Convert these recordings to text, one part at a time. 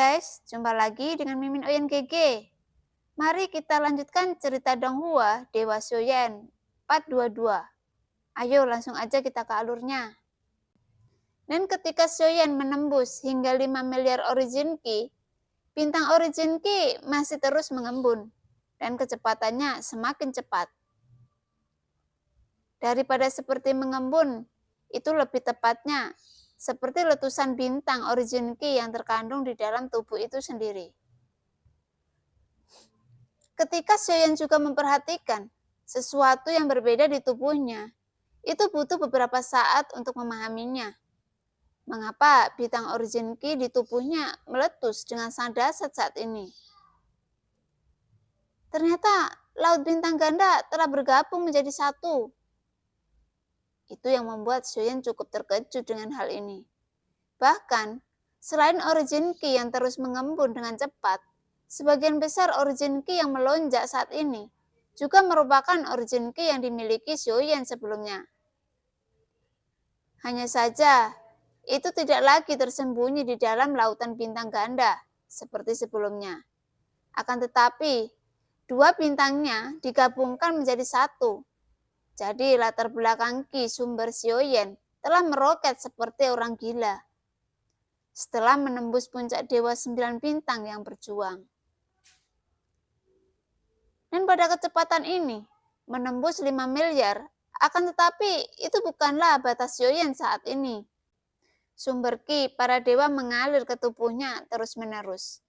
guys, jumpa lagi dengan Mimin Oyen GG. Mari kita lanjutkan cerita Donghua Dewa Xiaoyan part 22. Ayo langsung aja kita ke alurnya. Dan ketika Xiaoyan menembus hingga 5 miliar origin key, bintang origin key masih terus mengembun dan kecepatannya semakin cepat. Daripada seperti mengembun, itu lebih tepatnya seperti letusan bintang origin key yang terkandung di dalam tubuh itu sendiri. Ketika Xiaoyan juga memperhatikan sesuatu yang berbeda di tubuhnya, itu butuh beberapa saat untuk memahaminya. Mengapa bintang origin key di tubuhnya meletus dengan sangat dahsyat saat ini? Ternyata laut bintang ganda telah bergabung menjadi satu. Itu yang membuat Xiaoyan cukup terkejut dengan hal ini. Bahkan, selain origin key yang terus mengembun dengan cepat, sebagian besar origin key yang melonjak saat ini juga merupakan origin key yang dimiliki Xiaoyan sebelumnya. Hanya saja, itu tidak lagi tersembunyi di dalam lautan bintang ganda seperti sebelumnya. Akan tetapi, dua bintangnya digabungkan menjadi satu. Jadi latar belakang Ki sumber Xiaoyan telah meroket seperti orang gila setelah menembus puncak Dewa 9 bintang yang berjuang. Dan pada kecepatan ini, menembus 5 miliar, akan tetapi itu bukanlah batas Xiaoyan saat ini. Sumber Ki para dewa mengalir ke tubuhnya terus-menerus.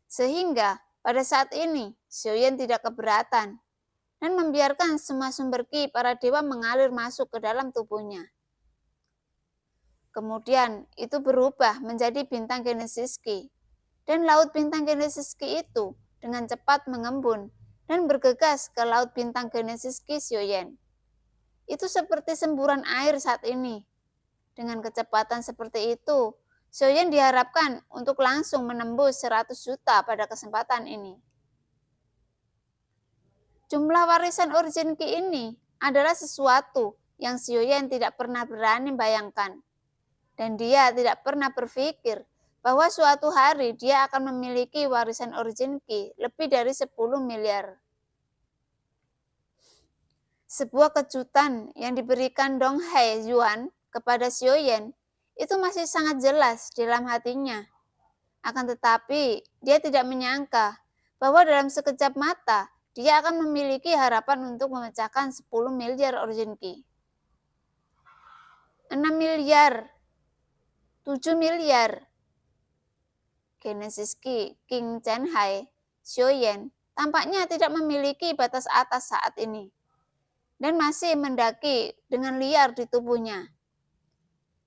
Sehingga pada saat ini, Xiaoyan tidak keberatan dan membiarkan semua sumber Ki para dewa mengalir masuk ke dalam tubuhnya. Kemudian itu berubah menjadi bintang Genesis Ki. Dan laut bintang Genesis Ki itu dengan cepat mengembun dan bergegas ke laut bintang Genesis Ki Xiaoyan. Itu seperti semburan air saat ini. Dengan kecepatan seperti itu, Xiaoyan diharapkan untuk langsung menembus 100 juta pada kesempatan ini. Jumlah warisan origin key ini adalah sesuatu yang Xiaoyan tidak pernah berani bayangkan. Dan dia tidak pernah berpikir bahwa suatu hari dia akan memiliki warisan origin key lebih dari 10 miliar. Sebuah kejutan yang diberikan Dong Hai Yuan kepada Xiaoyan itu masih sangat jelas di dalam hatinya. Akan tetapi, dia tidak menyangka bahwa dalam sekejap mata, dia akan memiliki harapan untuk memecahkan 10 miliar origin key. 6 miliar, 7 miliar. Genesis Key King Chen Hai Xiaoyan tampaknya tidak memiliki batas atas saat ini dan masih mendaki dengan liar di tubuhnya.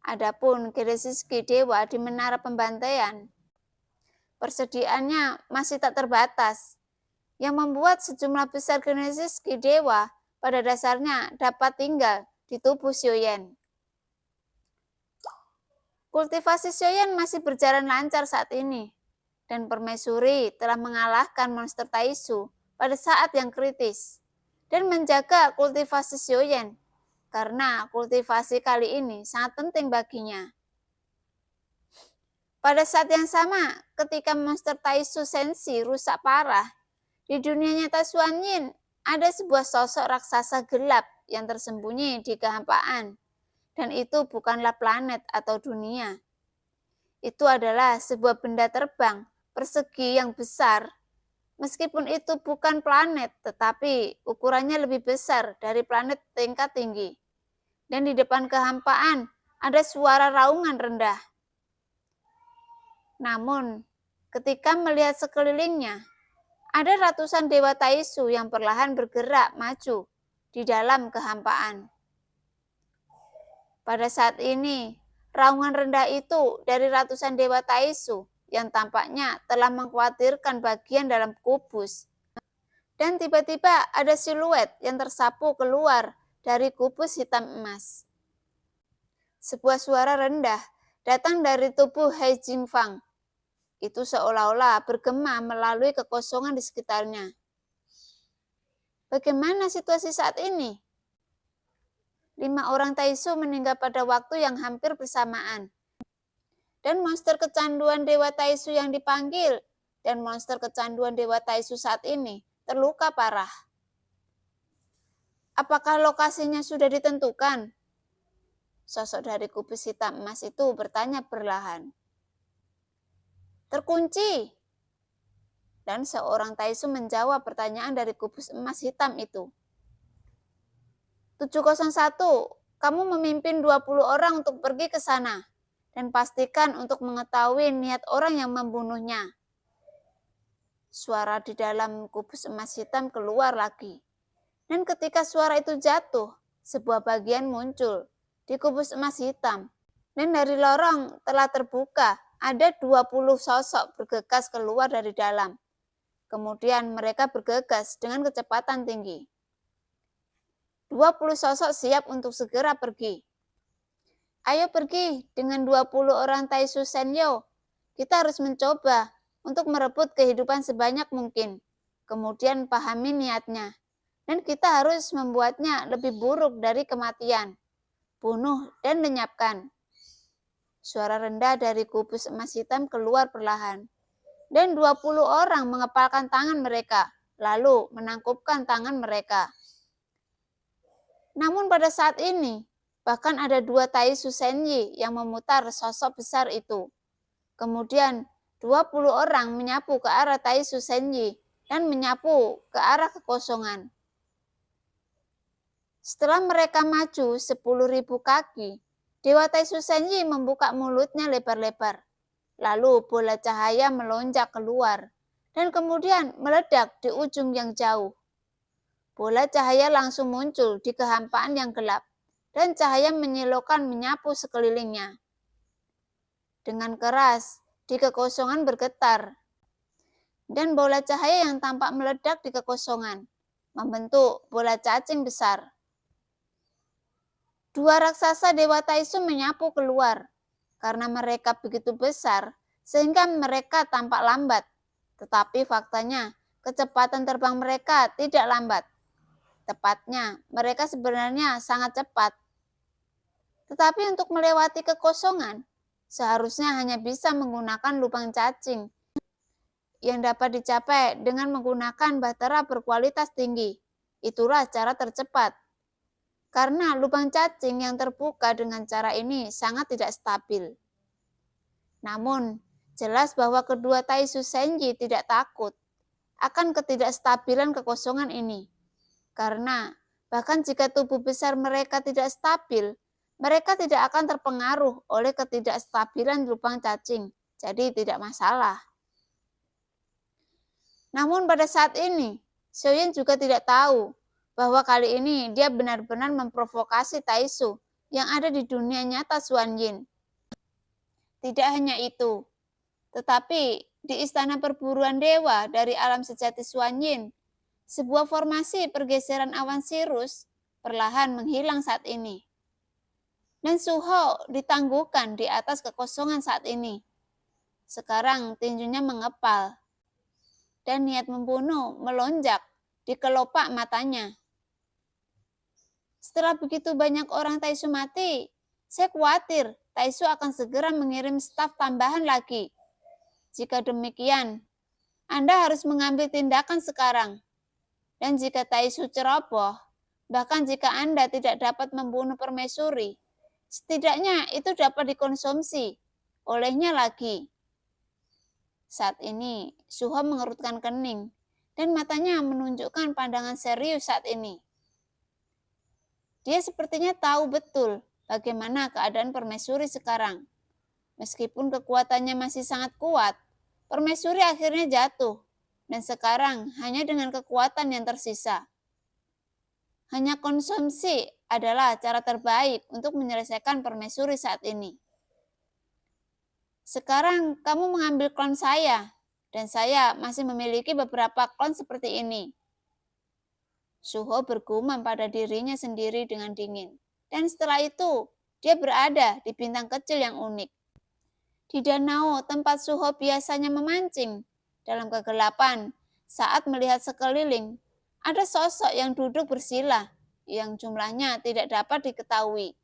Adapun Genesis Key Dewa di menara pembantaian, persediaannya masih tak terbatas, yang membuat sejumlah besar Genesis Ki Dewa pada dasarnya dapat tinggal di tubuh Xiaoyan. Kultivasi Xiaoyan masih berjalan lancar saat ini, dan permaisuri telah mengalahkan monster Taisu pada saat yang kritis, dan menjaga kultivasi Xiaoyan, karena kultivasi kali ini sangat penting baginya. Pada saat yang sama, ketika monster Taisu Senshi rusak parah, di dunia nyata Xuanyin ada sebuah sosok raksasa gelap yang tersembunyi di kehampaan. Dan itu bukanlah planet atau dunia. Itu adalah sebuah benda terbang persegi yang besar. Meskipun itu bukan planet, tetapi ukurannya lebih besar dari planet tingkat tinggi. Dan di depan kehampaan ada suara raungan rendah. Namun, ketika melihat sekelilingnya, ada ratusan dewa Taisu yang perlahan bergerak maju di dalam kehampaan. Pada saat ini, raungan rendah itu dari ratusan dewa Taisu yang tampaknya telah mengkhawatirkan bagian dalam kubus. Dan tiba-tiba ada siluet yang tersapu keluar dari kubus hitam emas. Sebuah suara rendah datang dari tubuh Hai Jingfang. Itu seolah-olah bergema melalui kekosongan di sekitarnya. Bagaimana situasi saat ini? 5 orang Taisu meninggal pada waktu yang hampir bersamaan. Dan monster kecanduan Dewa Taisu yang dipanggil dan monster kecanduan Dewa Taisu saat ini terluka parah. Apakah lokasinya sudah ditentukan? Sosok dari kubus hitam emas itu bertanya perlahan. Terkunci. Dan seorang Taisu menjawab pertanyaan dari kubus emas hitam itu. 701, kamu memimpin 20 orang untuk pergi ke sana dan pastikan untuk mengetahui niat orang yang membunuhnya. Suara di dalam kubus emas hitam keluar lagi. Dan ketika suara itu jatuh, sebuah bagian muncul di kubus emas hitam. Dan dari lorong telah terbuka, ada 20 sosok bergegas keluar dari dalam. Kemudian mereka bergegas dengan kecepatan tinggi. 20 sosok siap untuk segera pergi. Ayo pergi dengan 20 orang Taisu Senyo. Kita harus mencoba untuk merebut kehidupan sebanyak mungkin. Kemudian pahami niatnya. Dan kita harus membuatnya lebih buruk dari kematian. Bunuh dan lenyapkan. Suara rendah dari kubus emas hitam keluar perlahan. Dan 20 orang mengepalkan tangan mereka, lalu menangkupkan tangan mereka. Namun pada saat ini, bahkan ada 2 Taisu Senyi yang memutar sosok besar itu. Kemudian 20 orang menyapu ke arah Taisu Senyi dan menyapu ke arah kekosongan. Setelah mereka maju 10.000 kaki, Dewa Taisu Senyi membuka mulutnya lebar-lebar. Lalu bola cahaya melonjak keluar dan kemudian meledak di ujung yang jauh. Bola cahaya langsung muncul di kehampaan yang gelap, dan cahaya menyilaukan menyapu sekelilingnya. Dengan keras, di kekosongan bergetar, dan bola cahaya yang tampak meledak di kekosongan, membentuk bola cacing besar. 2 raksasa Dewa Taisu menyapu keluar, karena mereka begitu besar, sehingga mereka tampak lambat. Tetapi faktanya, kecepatan terbang mereka tidak lambat. Tepatnya, mereka sebenarnya sangat cepat. Tetapi untuk melewati kekosongan, seharusnya hanya bisa menggunakan lubang cacing yang dapat dicapai dengan menggunakan bahtera berkualitas tinggi. Itulah cara tercepat. Karena lubang cacing yang terbuka dengan cara ini sangat tidak stabil. Namun, jelas bahwa kedua Taisu Senji tidak takut akan ketidakstabilan kekosongan ini. Karena bahkan jika tubuh besar mereka tidak stabil, mereka tidak akan terpengaruh oleh ketidakstabilan lubang cacing, jadi tidak masalah. Namun pada saat ini, Xiaoyan juga tidak tahu bahwa kali ini dia benar-benar memprovokasi Taisu yang ada di dunia nyata Xuanyin. Tidak hanya itu, tetapi di istana perburuan dewa dari alam sejati Xuanyin, sebuah formasi pergeseran awan sirus perlahan menghilang saat ini. Dan Suho ditangguhkan di atas kekosongan saat ini. Sekarang tinjunya mengepal. Dan niat membunuh melonjak di kelopak matanya. Setelah begitu banyak orang Taisu mati, saya khawatir Taisu akan segera mengirim staf tambahan lagi. Jika demikian, Anda harus mengambil tindakan sekarang. Dan jika Taisu ceroboh, bahkan jika Anda tidak dapat membunuh permaisuri, setidaknya itu dapat dikonsumsi olehnya lagi. Saat ini, Suho mengerutkan kening dan matanya menunjukkan pandangan serius saat ini. Dia sepertinya tahu betul bagaimana keadaan permaisuri sekarang. Meskipun kekuatannya masih sangat kuat, permaisuri akhirnya jatuh. Dan sekarang hanya dengan kekuatan yang tersisa. Hanya konsumsi adalah cara terbaik untuk menyelesaikan permaisuri saat ini. Sekarang kamu mengambil klon saya, dan saya masih memiliki beberapa klon seperti ini. Suho bergumam pada dirinya sendiri dengan dingin. Dan setelah itu, dia berada di bintang kecil yang unik. Di danau tempat Suho biasanya memancing, dalam kegelapan, saat melihat sekeliling, ada sosok yang duduk bersila, yang jumlahnya tidak dapat diketahui.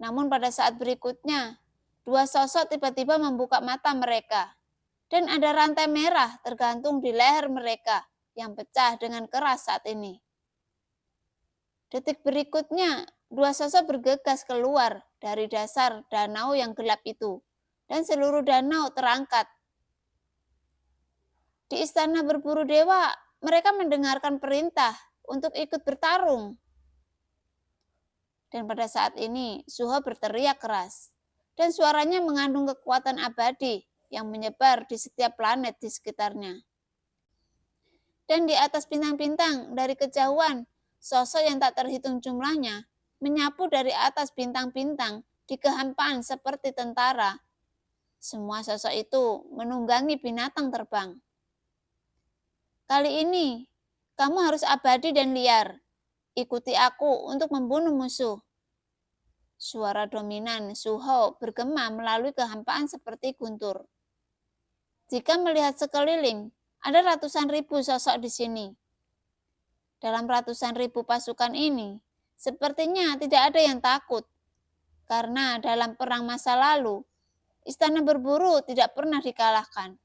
Namun pada saat berikutnya, Dua sosok tiba-tiba membuka mata mereka, dan ada rantai merah tergantung di leher mereka yang pecah dengan keras saat ini. Detik berikutnya, dua sosok bergegas keluar dari dasar danau yang gelap itu, dan seluruh danau terangkat. Di istana berburu dewa, mereka mendengarkan perintah untuk ikut bertarung. Dan pada saat ini, Suho berteriak keras, dan suaranya mengandung kekuatan abadi yang menyebar di setiap planet di sekitarnya. Dan di atas bintang-bintang dari kejauhan, sosok yang tak terhitung jumlahnya menyapu dari atas bintang-bintang di kehampaan seperti tentara. Semua sosok itu menunggangi binatang terbang. Kali ini, kamu harus abadi dan liar. Ikuti aku untuk membunuh musuh. Suara dominan Suho bergema melalui kehampaan seperti guntur. Jika melihat sekeliling, ada ratusan ribu sosok di sini. Dalam ratusan ribu pasukan ini, sepertinya tidak ada yang takut. Karena dalam perang masa lalu, istana berburu tidak pernah dikalahkan.